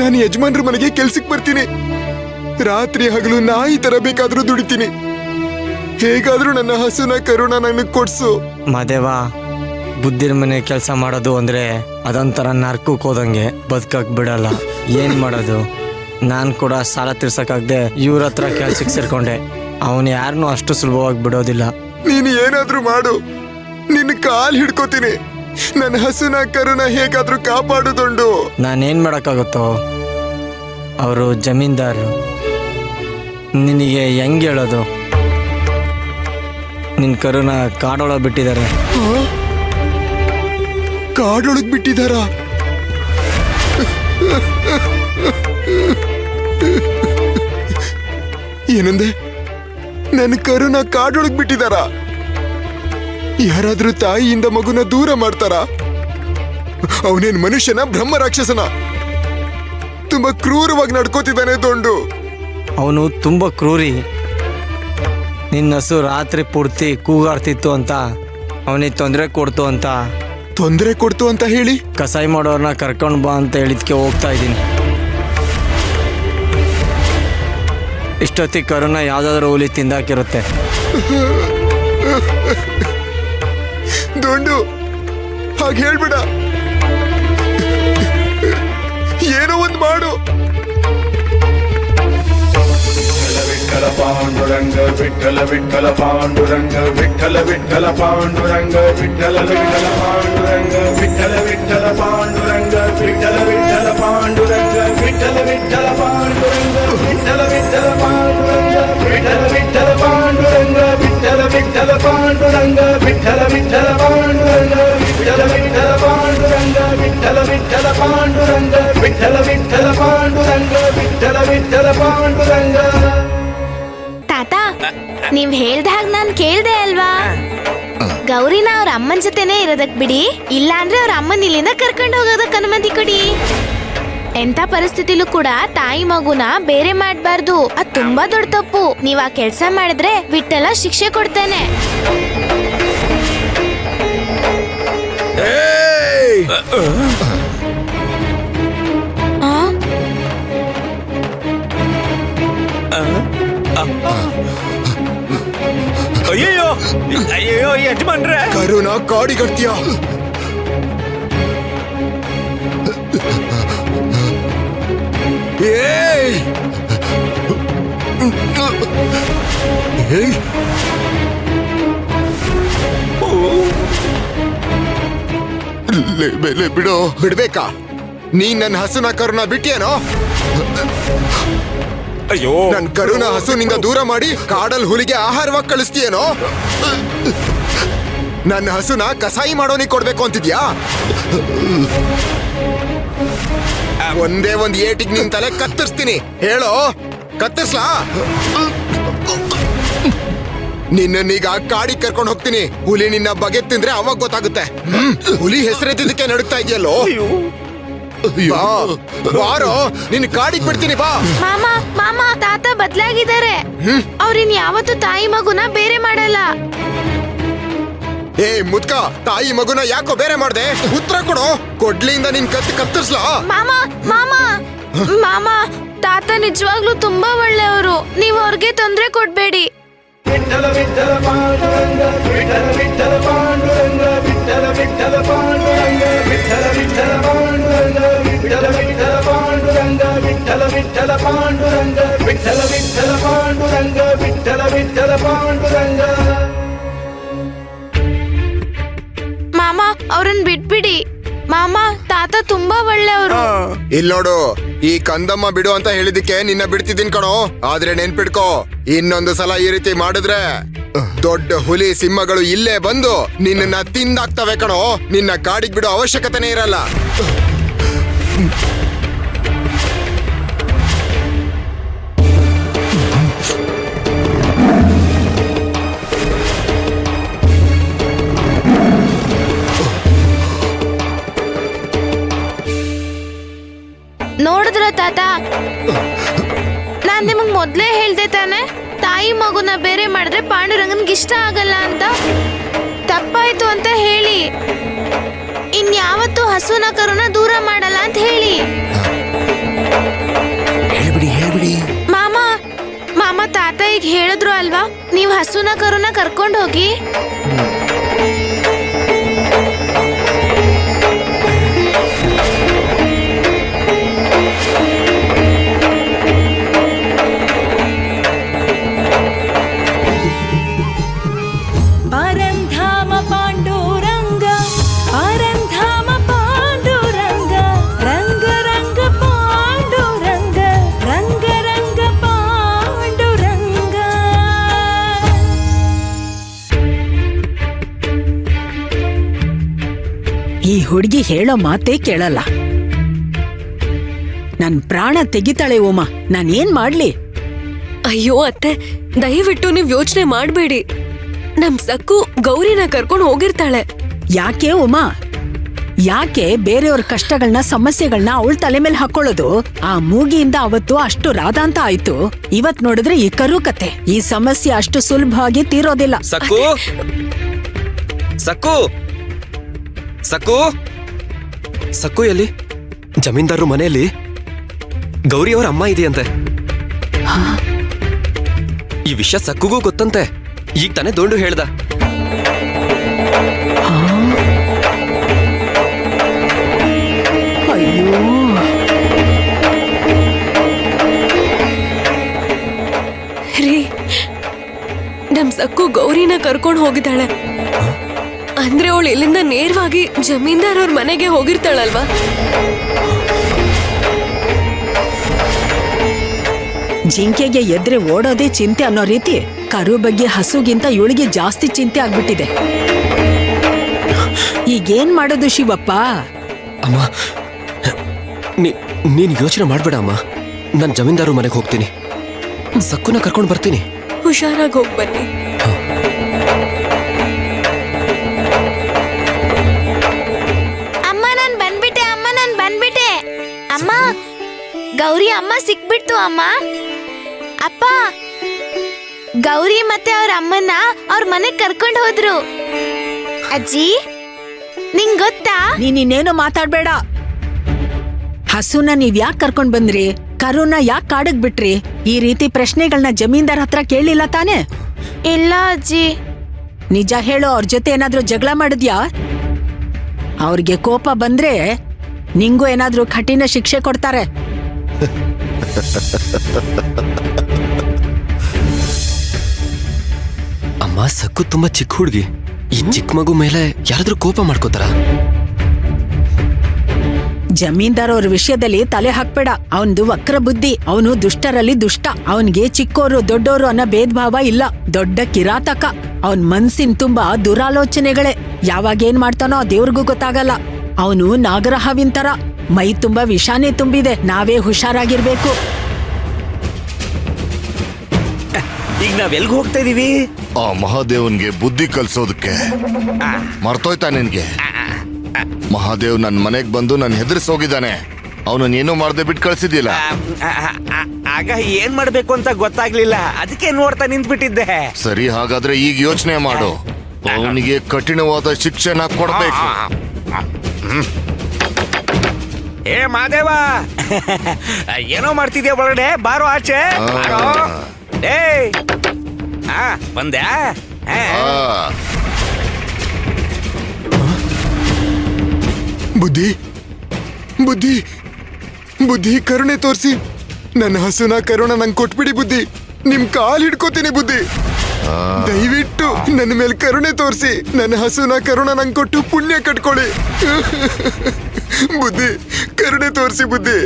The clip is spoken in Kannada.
ನಾನು ಯಜಮಾನ್ರ ಮನೆಗೆ ಕೆಲ್ಸಕ್ಕೆ ಬರ್ತೀನಿ. ರಾತ್ರಿ ಹಗಲು ನಾಯಿ ತರ ಬೇಕಾದ್ರೂ ದುಡಿತೀನಿ. ಹೇಗಾದ್ರೂ ನನ್ನ ಹಸುನ ಕರುಣ ನನಗೆ ಕೊಡ್ಸು. ಮಾದೇವ, ಬುದ್ಧಿರ ಮನೆ ಕೆಲಸ ಮಾಡೋದು ಅಂದ್ರೆ ಅದೊಂಥರ ನರ್ಕಕ್ಕೆ ಹೋದಂಗೆ, ಬದುಕಕ್ ಬಿಡಲ್ಲ. ಏನ್ ಮಾಡೋದು? ನಾನು ಕೂಡ ಸಾಲ ತೀರ್ಸಕ್ಕಾಗದೆ ಇವ್ರ ಹತ್ರ ಕೆಲ್ಸಕ್ಕೆ ಸೇರ್ಕೊಂಡೆ. ಅವನು ಯಾರನ್ನೂ ಅಷ್ಟು ಸುಲಭವಾಗಿ ಬಿಡೋದಿಲ್ಲ. ನೀನು ಏನಾದ್ರೂ ಮಾಡು, ನಿನ್ನ ಕಾಲ್ ಹಿಡ್ಕೋತೀನಿ. ನನ್ನ ಹಸುನ ಕರುಣ ಹೇಗಾದ್ರೂ ಕಾಪಾಡುದುಂಡು. ನಾನೇನ್ ಮಾಡಕ್ಕಾಗುತ್ತೋ? ಅವರು ಜಮೀನ್ದಾರರು. ನಿನಗೆ ಹೆಂಗ್ ಹೇಳೋದು? ನಿನ್ ಕರುನ ಕಾಡೊಳಗೆ ಬಿಟ್ಟಿದ್ದಾರೆ. ಕಾಡೊಳಗ್ ಬಿಟ್ಟಿದಾರ? ಏನಂದೆ? ನನ್ನ ಕರುನ ಕಾಡೊಳಗ್ ಬಿಟ್ಟಿದಾರ? ಯಾರಾದ್ರೂ ತಾಯಿಯಿಂದ ಮಗುನ ದೂರ ಮಾಡ್ತಾರ? ಅವನೇನ್ ಮನುಷ್ಯನ ಬ್ರಹ್ಮ ರಾಕ್ಷಸನ? ತುಂಬಾ ಕ್ರೂರವಾಗಿ ನಡ್ಕೋತಿದ್ದಾನೆ ದೊಂಡು. ಅವನು ತುಂಬಾ ಕ್ರೂರಿ. ನಿನ್ನ ಹಸು ರಾತ್ರಿ ಪೂರ್ತಿ ಕೂಗಾಡ್ತಿತ್ತು ಅಂತ ಅವನಿಗೆ ತೊಂದರೆ ಕೊಡ್ತು ಅಂತ ಹೇಳಿ ಕಸಾಯಿ ಮಾಡೋರ್ನ ಕರ್ಕೊಂಡು ಬಾ ಅಂತ ಹೇಳಿದ್ಕೆ ಹೋಗ್ತಾ ಇದ್ದೀನಿ. ಇಷ್ಟೊತ್ತಿಗೆ ಕರುನ ಯಾವ್ದಾದ್ರು ಹುಲಿ ತಿಂದಾಕಿರುತ್ತೆ. ದೊಂಡು, ಹಾಗೆ ಹೇಳ್ಬೇಡ. ಏನೋ ಒಂದು ಮಾಡು. ವಿಠಲ ಪಾಂಡುರಂಗ ವಿಠಲ ವಿಠಲ ಪಾಂಡುರಂಗ ವಿಠಲ ವಿಠಲ ಪಾಂಡುರಂಗ ವಿಠಲ ವಿಠಲ ಪಾಂಡುರಂಗ ವಿಠಲ ವಿಠಲ ಪಾಂಡುರಂಗ ವಿಠಲ ವಿಠಲ ಪಾಂಡುರಂಗ ವಿಠಲ ವಿಠಲ ಪಾಂಡುರಂಗ ವಿಠಲ ವಿಠಲ ಪಾಂಡುರಂಗ ವಿಠಲ ವಿಠಲ ಪಾಂಡುರಂಗ ವಿಠಲ ವಿಠಲ ಪಾಂಡುರಂಗ ವಿಠಲ ವಿಠಲ ಪಾಂಡುರಂಗ ವಿಠಲ ವಿಠಲ ಪಾಂಡುರಂಗ ವಿಠಲ ವಿಠಲ ಪಾಂಡುರಂಗ ವಿಠಲ ವಿಠಲ ಪಾಂಡುರಂಗ ವಿಠಲ ವಿಠಲ ಪಾಂಡುರಂಗ. ತಾತ, ನೀವ್ ಹೇಳ್ದ ಹಾಗೆ ನಾನ್ ಕೇಳ್ದೆ ಅಲ್ವಾ? ಗೌರಿನ ಅವ್ರ ಅಮ್ಮನ ಜೊತೆನೆ ಇರೋದಕ್ ಬಿಡಿ, ಇಲ್ಲ ಅಂದ್ರೆ ಅವ್ರ ಅಮ್ಮನ ಇಲ್ಲಿಂದ ಕರ್ಕೊಂಡು ಹೋಗೋದಕ್ ಅನುಮತಿ ಕೊಡಿ. ಎಂತ ಪರಿಸ್ಥಿತಿಲೂ ಕೂಡ ತಾಯಿ ಮಗುನ ಬೇರೆ ಮಾಡ್ಬಾರ್ದು. ಅದ್ ತುಂಬಾ ದೊಡ್ಡ ತಪ್ಪು. ನೀವ್ ಆ ಕೆಲ್ಸ ಮಾಡಿದ್ರೆ ವಿಠಲ ಶಿಕ್ಷೆ ಕೊಡ್ತಾನೆ. ಅಯ್ಯೋ ಅಯ್ಯೋ ಯಜಮಾನ್ರೆ, ಕರುನ ಕಾಡಿಗಟ್ತೀಯ? ಬಿಡೋ. ಬಿಡ್ಬೇಕಾ? ನೀನ್ ನನ್ನ ಹಸುನ ಕರುನ ಬಿಟ್ಟಿಯೇನೋ? ಅಯ್ಯೋ, ನನ್ ಕರುನ ಹಸುನಿಂದ ದೂರ ಮಾಡಿ ಕಾಡಲ್ ಹುಲಿಗೆ ಆಹಾರವಾಗಿ ಕಳಿಸ್ತೀಯೇನೋ? ನನ್ನ ಹಸುನ ಕಸಾಯಿ ಮಾಡೋನಿಗೆ ಕೊಡ್ಬೇಕು ಅಂತಿದ್ಯಾ? ಒಂದೇ ಒಂದ್ ಏಟಿಗೆ ನಿನ್ ತಲೆ ಕತ್ತರಿಸ್ತೀನಿ. ಹೇಳೋ, ಕತ್ತರಿಸ್ಲಾ? ನಿನ್ನೀಗ ಕಾಡಿಗೆ ಕರ್ಕೊಂಡು ಹೋಗ್ತೀನಿ. ಹುಲಿ ನಿನ್ನ ಬಗೆ ತಿಂದ್ರೆ ಅವಾಗ ಗೊತ್ತಾಗುತ್ತೆ. ಹುಲಿ ಹೆಸರೆತ್ತಿದ್ದಕ್ಕೆ ನಡುಕ್ತಾ ಇದೆಯಲ್ಲೋ. ಬಾರೋ, ನಿನ್ ಕಾಡಿಗೆ ಬಿಡ್ತೀನಿ, ಬಾ. ಮಾಮ ಮಾಮ, ತಾತ ಬದ್ಲಾಗಿದ್ದಾರೆ. ಅವ್ರಿನ್ ಯಾವತ್ತೂ ತಾಯಿ ಮಗುನ ಬೇರೆ ಮಾಡಲ್ಲ. ಏ ಮುದ್ಕ, ತಾಯಿ ಮಗುನ ಯಾಕೋ ಬೇರೆ ಮಾಡ್ದೆ? ಉತ್ತರ ಕೊಡು. ಕೊಡ್ಲಿಂದ ನಿನ್ ಕತ್ತರಿಸ್ಲಾ? ಮಾಮ ಮಾಮ ಮಾಮ, ತಾತ ನಿಜವಾಗ್ಲೂ ತುಂಬಾ ಒಳ್ಳೆಯವರು. ನೀವು ಅವ್ರಿಗೆ ತೊಂದ್ರೆ ಕೊಡ್ಬೇಡಿ. ವಿಠಲ ವಿಠಲ ಪಾಂಡುರಂಗ ವಿಠಲ ವಿಠಲ ಪಾಂಡುರಂಗ ವಿಠಲ ವಿಠಲ ಪಾಂಡುರಂಗ ವಿಠಲ ವಿಠಲ ಪಾಂಡುರಂಗ ವಿಠಲ ವಿಠಲ ಪಾಂಡುರಂಗ ವಿಠಲ ವಿಠಲ ಪಾಂಡುರಂಗ ವಿಠಲ ವಿಠಲ ಪಾಂಡುರಂಗ ವಿಠಲ ವಿಠಲ ಪಾಂಡುರಂಗ. ಮಾಮ, ಅವ್ರನ್ನ ಬಿಟ್ಬಿಡಿ. ಮಾಮ, ತಾತ ತುಂಬಾ ಒಳ್ಳೆಯವರು. ಇಲ್ ನೋಡು, ಈ ಕಂದಮ್ಮ ಬಿಡು ಅಂತ ಹೇಳಿದಕ್ಕೆ ನಿನ್ನ ಬಿಡ್ತಿದ್ದೀನಿ ಕಣೋ. ಆದ್ರೆ ನೆನ್ಪಿಡ್ಕೋ, ಇನ್ನೊಂದು ಸಲ ಈ ರೀತಿ ಮಾಡಿದ್ರೆ ದೊಡ್ಡ ಹುಲಿ ಸಿಂಹಗಳು ಇಲ್ಲೇ ಬಂದು ನಿನ್ನ ತಿಂದಾಕ್ತವೆ ಕಣೋ. ನಿನ್ನ ಕಾಡಿಗೆ ಬಿಡೋ ಅವಶ್ಯಕತೆನೇ ಇರಲ್ಲ. ನೋಡಿದ್ರ ತಾತ, ನಾನ್ ನಿಮಗ್ ಮೊದ್ಲೇ ಹೇಳ್ದೆ ತಾನೆ, ತಾಯಿ ಮಗುನ ಬೇರೆ ಮಾಡಿದ್ರೆ ಪಾಂಡುರಂಗನ್ಗೆ ಇಷ್ಟ ಆಗಲ್ಲ ಅಂತ. ತಪ್ಪಾಯ್ತು ಅಂತ ಹೇಳಿ. ಇನ್ಯಾವತ್ತೂ ಹಸುನ ಕರುನ ದೂರ ಮಾಡಲ್ಲ ಅಂತ ಹೇಳಿ. ನೀವ್ ಹಸುನ ಕರುನ ಕರ್ಕೊಂಡ್ ಹೋಗಿ. ಪರಂಧಾಮ ಪಾಂಡುರಂಗ ಪರಂಧಾಮ ಪಾಂಡುರಂಗ ರಂಗ ರಂಗ ಪಾಂಡುರಂಗ ರಂಗ ರಂಗ ಪಾಂಡುರಂಗ. ಈ ಹುಡುಗಿ ಹೇಳೋ ಮಾತೇ ಕೇಳಲ್ಲ. ನನ್ ಪ್ರಾಣ ತೆಗಿತಾಳೆ ಉಮಾ. ನಾನೇನ್ ಮಾಡ್ಲಿ? ಅಯ್ಯೋ ಅತ್ತೆ, ದಯವಿಟ್ಟು ನೀವ್ ಯೋಚನೆ ಮಾಡ್ಬೇಡಿ. ನಮ್ ಸಕ್ಕು ಗೌರಿನ ಕರ್ಕೊಂಡು ಹೋಗಿರ್ತಾಳೆ. ಯಾಕೆ ಉಮಾ? ಯಾಕೆ ಬೇರೆಯವ್ರ ಕಷ್ಟಗಳನ್ನ ಸಮಸ್ಯೆಗಳನ್ನ ಅವಳ ತಲೆ ಮೇಲೆ ಹಾಕೊಳ್ಳೋದು? ಆ ಮೂಗಿಯಿಂದ ಅವತ್ತು ಅಷ್ಟು ರಾಧಾಂತ ಆಯ್ತು, ಇವತ್ ನೋಡಿದ್ರೆ ಈ ಕರು ಕತೆ. ಈ ಸಮಸ್ಯೆ ಅಷ್ಟು ಸುಲಭವಾಗಿ ತೀರೋದಿಲ್ಲ. ಸಕ್ಕು ಸಕ್ಕು ಸಕ್ಕು ಸಕ್ಕು ಎಲ್ಲಿ? ಜಮೀನ್ದಾರರು ಮನೆಯಲ್ಲಿ ಗೌರಿ ಅವರ ಅಮ್ಮ ಇದೆಯಂತೆ. ಈ ವಿಷಯ ಸಕ್ಕುಗೂ ಗೊತ್ತಂತೆ. ಈಗ ತಾನೇ ದೊಂಡು ಹೇಳ್ದ. ಅಯ್ಯೋ, ರೀ, ನಮ್ ಸಕ್ಕು ಗೌರಿನ ಕರ್ಕೊಂಡು ಹೋಗಿದ್ದಾಳೆ. ಅಂದ್ರೆ ಅವಳು ಇಲ್ಲಿಂದ ನೇರವಾಗಿ ಜಮೀನ್ದಾರ್ ಅವ್ರ ಮನೆಗೆ ಹೋಗಿರ್ತಾಳಲ್ವಾ? ಜಿಂಕೆಗೆ ಎದ್ರೆ ಓಡೋದೇ ಚಿಂತೆ ಅನ್ನೋ ರೀತಿ ಕರು ಬಗ್ಗೆ ಹಸುಗಿಂತ ಇವಳಿಗೆ ಜಾಸ್ತಿ ಚಿಂತೆ ಆಗ್ಬಿಟ್ಟಿದೆ. ಈಗೇನ್ ಮಾಡೋದು ಶಿವಪ್ಪ? ಅಮ್ಮ, ನೀನ್ ಯೋಚನೆ ಮಾಡ್ಬೇಡ ಅಮ್ಮ. ನಾನ್ ಜಮೀನ್ದಾರು ಮನೆಗೆ ಹೋಗ್ತೀನಿ, ಸಕ್ಕುನ ಕರ್ಕೊಂಡು ಬರ್ತೀನಿ. ಹುಷಾರಾಗಿ ಹೋಗಿ ಬನ್ನಿ. ಅಮ್ಮ ನಾನ್ ಬಂದ್ಬಿಟ್ಟೆ, ಅಮ್ಮ ನಾನ್ ಬಂದ್ಬಿಟ್ಟೆ. ಅಮ್ಮ, ಗೌರಿ ಅಮ್ಮ ಸಿಕ್ಬಿಡ್ತು ಅಮ್ಮ. ಅಪ್ಪ, ಗೌರಿ ಮತ್ತೆ ಅವ್ರ ಅಮ್ಮನ್ನ ಅವ್ರ ಮನೆಗ್ ಕರ್ಕೊಂಡು ಹೋದ್ರು. ಅಜ್ಜಿ, ನಿಂಗ್ ಗೊತ್ತಾ? ನೀನೇನು ಮಾತಾಡ್ಬೇಡ. ಹಸುನ ನೀವ್ ಯಾಕೆ ಕರ್ಕೊಂಡ್ ಬಂದ್ರಿ? ಕರುನ ಯಾಕೆ ಕಾಡಕ್ ಬಿಟ್ರಿ? ಈ ರೀತಿ ಪ್ರಶ್ನೆಗಳನ್ನ ಜಮೀನ್ದಾರ್ ಹತ್ರ ಕೇಳಿಲ್ಲ ತಾನೆ? ಇಲ್ಲ ಅಜ್ಜಿ. ನಿಜ ಹೇಳು, ಅವ್ರ ಜೊತೆ ಏನಾದ್ರೂ ಜಗಳ ಮಾಡಿದ್ಯಾ? ಅವ್ರಿಗೆ ಕೋಪ ಬಂದ್ರೆ ನಿಂಗೂ ಏನಾದ್ರೂ ಕಠಿಣ ಶಿಕ್ಷೆ ಕೊಡ್ತಾರೆ. ಅಮ್ಮ, ಸಕ್ಕು ತುಂಬಾ ಚಿಕ್ಕ ಹುಡುಗಿ. ಈ ಚಿಕ್ಕ ಮಗು ಮೇಲೆ ಯಾರಾದ್ರೂ ಕೋಪ ಮಾಡ್ಕೋತಾರ? ಜಮೀನ್ದಾರ್ ಅವ್ರ ವಿಷಯದಲ್ಲಿ ತಲೆ ಹಾಕ್ಬೇಡ. ಅವನ್ದು ವಕ್ರ ಬುದ್ಧಿ. ಅವನು ದುಷ್ಟರಲ್ಲಿ ದುಷ್ಟ. ಅವನ್ಗೆ ಚಿಕ್ಕೋರು ದೊಡ್ಡೋರು ಅನ್ನೋ ಭೇದ ಭಾವ ಇಲ್ಲ. ದೊಡ್ಡ ಕಿರಾತಕ. ಅವನ್ ಮನ್ಸಿನ ತುಂಬಾ ದುರಾಲೋಚನೆಗಳೇ. ಯಾವಾಗ ಏನ್ ಮಾಡ್ತಾನೋ ದೇವ್ರಿಗೂ ಗೊತ್ತಾಗಲ್ಲ. ಅವನು ನಾಗರಹಾವಿಂತರ. ಮೈ ತುಂಬಾ ವಿಷಾನೇ ತುಂಬಿದೆ. ನಾವೇ ಹುಷಾರಾಗಿರ್ಬೇಕು. ಈಗ ನಾವ್ ಎಲ್ಗ್ ಹೋಗ್ತಾ ಇದೀವಿ? ಆ ಮಹಾದೇವನ್ಗೆ ಬುದ್ಧಿ ಕಲ್ಸೋದಕ್ಕೆ. ಮರ್ತೋಯ್ತಾ ನಿನ್ಗೆ? ಮಹಾದೇವ್ ನನ್ ಮನೆಗ್ ಬಂದು ನನ್ ಹೆದರ್ಸೋಗಿದ್ದಾನೆ. ಅವನನ್ನೇನು ಮಾಡದೆ ಬಿಟ್ಟು ಕಳ್ಸಿದ್ದಿಲ್ಲ. ಆಗ ಏನ್ ಮಾಡ್ಬೇಕು ಅಂತ ಗೊತ್ತಾಗ್ಲಿಲ್ಲ, ಅದಕ್ಕೆ ನೋಡ್ತಾ ನಿಂತ್ಬಿಟ್ಟಿದ್ದೆ. ಸರಿ, ಹಾಗಾದ್ರೆ ಈಗ ಯೋಚನೆ ಮಾಡು. ಅವನಿಗೆ ಕಠಿಣವಾದ ಶಿಕ್ಷೆನ ಕೊಡ್ಬೇಕು. ಏ ಮಾದೇವ, ಏನೋ ಮಾಡ್ತಿದ್ಯಾ ಒಳಗಡೆ? ಬಾರೋ ಆಚೆ. ಏ ಬಂದ್ಯಾ? ಬುದ್ಧಿ ಬುದ್ಧಿ ಬುದ್ಧಿ, ಕರುಣೆ ತೋರಿಸಿ ನನ್ನ ಹಸುನ ಕರುಣ ನಂಗೆ ಕೊಟ್ಬಿಡಿ ಬುದ್ಧಿ. ನಿಮ್ ಕಾಲ್ ಹಿಡ್ಕೋತೀನಿ ಬುದ್ಧಿ. ದಯವಿಟ್ಟು ನನ್ನ ಮೇಲೆ ಕರುಣೆ ತೋರಿಸಿ ನನ್ನ ಹಸುನ ಕರುಣ ನಂಗೆ ಕೊಟ್ಟು ಪುಣ್ಯ ಕಟ್ಕೊಳ್ಳಿ. ಬುದ್ಧಿ, ಕರುಣೆ ತೋರಿಸಿ ಬುದ್ಧಿ.